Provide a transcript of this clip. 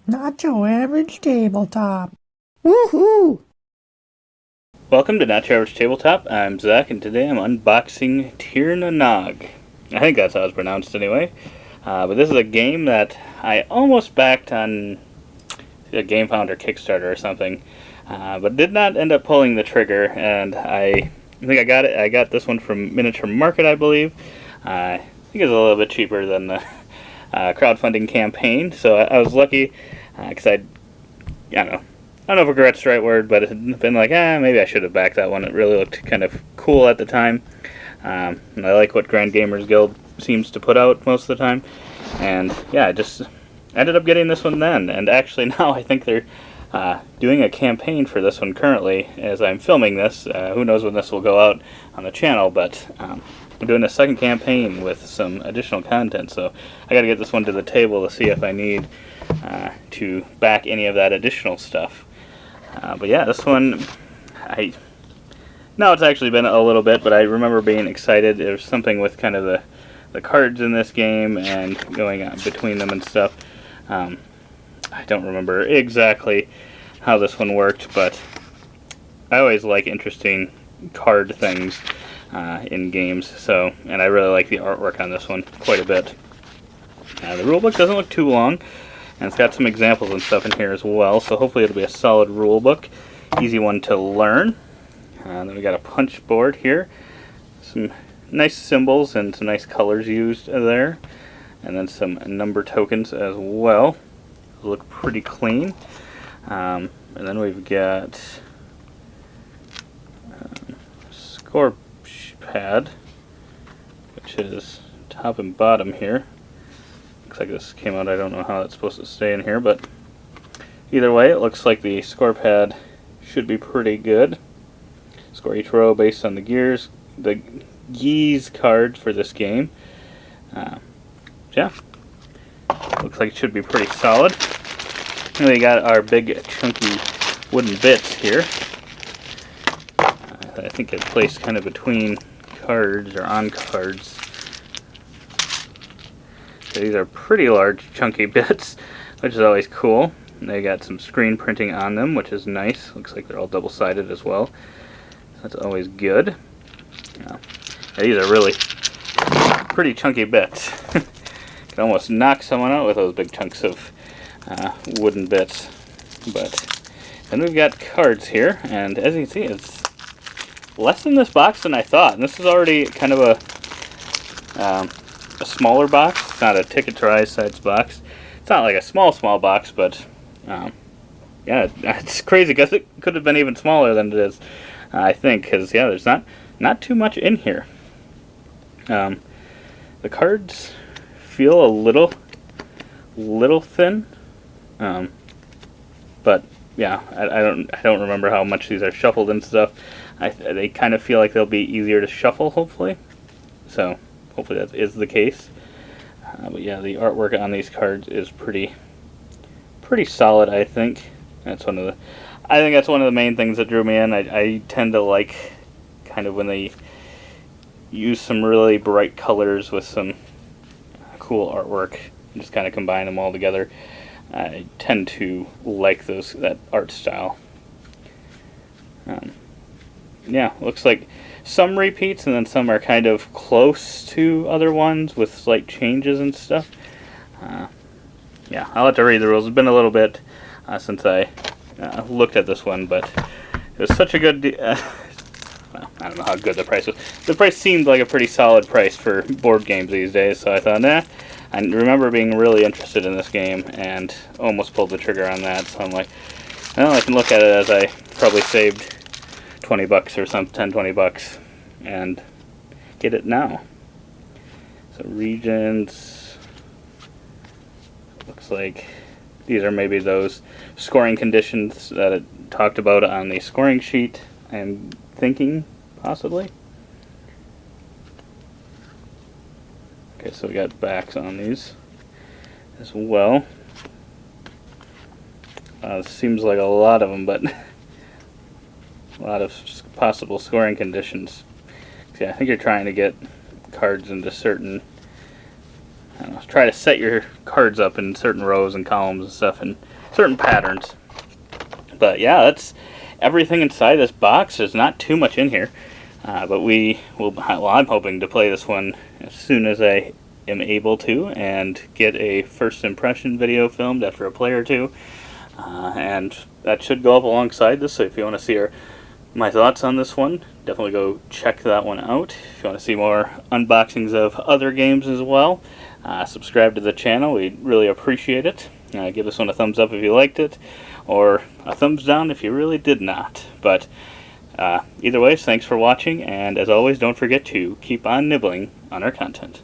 Not your average tabletop. Woohoo! Welcome to Not Your Average Tabletop. I'm Zach, and today I'm unboxing Tirnanog. I think that's how it's pronounced anyway. But this is a game that I almost backed on a Game Founder Kickstarter or something, but did not end up pulling the trigger. And I think I got it. I got this one from Miniature Market, I believe. I think it's a little bit cheaper than the crowdfunding campaign, so I was lucky because I don't know. I don't know if regret's the right word, but it had been like, maybe I should have backed that one. It really looked kind of cool at the time. And I like what Grand Gamers Guild seems to put out most of the time. And yeah, I just ended up getting this one then. And actually now I think they're doing a campaign for this one currently as I'm filming this. Who knows when this will go out on the channel, but I'm doing a second campaign with some additional content. So I got to get this one to the table to see if I need to back any of that additional stuff. But yeah, this one, now it's actually been a little bit, but I remember being excited. There's something with kind of the cards in this game and going on between them and stuff. I don't remember exactly how this one worked, but I always like interesting card things in games. So, and I really like the artwork on this one quite a bit. The rulebook doesn't look too long. And it's got some examples and stuff in here as well, so hopefully it'll be a solid rule book. Easy one to learn. Then we got a punch board here. Some nice symbols and some nice colors used there. And then some number tokens as well. Look pretty clean. And then we've got score pad, which is top and bottom here. Looks like this came out, I don't know how that's supposed to stay in here, but either way, it looks like the score pad should be pretty good. Score each row based on the geese card for this game. Yeah, looks like it should be pretty solid. And we got our big chunky wooden bits here. I think it's placed kind of between cards or on cards. These are pretty large, chunky bits, which is always cool. And they got some screen printing on them, which is nice. Looks like they're all double-sided as well. That's always good. Yeah. These are really pretty chunky bits. Can almost knock someone out with those big chunks of wooden bits. But then we've got cards here, and as you can see, it's less in this box than I thought. And this is already kind of a smaller box. It's not a ticket to ride size box. It's not like a small box, but yeah, it's crazy because it could have been even smaller than it is, I think, because yeah, there's not too much in here. The cards feel a little thin, but yeah, I don't remember how much these are shuffled and stuff. They kind of feel like they'll be easier to shuffle, hopefully. So hopefully that is the case. But yeah, the artwork on these cards is pretty solid, I think. I think that's one of the main things that drew me in. I tend to like kind of when they use some really bright colors with some cool artwork and just kind of combine them all together. I tend to like that art style. Yeah, looks like some repeats and then some are kind of close to other ones with slight changes and stuff. Yeah, I'll have to read the rules. It's been a little bit since I looked at this one, but it was such a good well, I don't know how good the price was. The price seemed like a pretty solid price for board games these days, so I thought, I remember being really interested in this game and almost pulled the trigger on that, so I'm like, well, I can look at it as I probably saved $20 or some 10-20 bucks and get it now. So regions, looks like these are maybe those scoring conditions that it talked about on the scoring sheet, I'm thinking possibly. Okay, so we got backs on these as well. Seems like a lot of them, but a lot of possible scoring conditions. See, I think you're trying to get cards into certain, I don't know, try to set your cards up in certain rows and columns and stuff in certain patterns. But yeah, that's everything inside this box. There's not too much in here, but I'm hoping to play this one as soon as I am able to and get a first impression video filmed after a play or two. And that should go up alongside this, so if you want to see my thoughts on this one, definitely go check that one out. If you want to see more unboxings of other games as well, subscribe to the channel. We'd really appreciate it. Give this one a thumbs up if you liked it, or a thumbs down if you really did not. But either way, thanks for watching, and as always, don't forget to keep on nibbling on our content.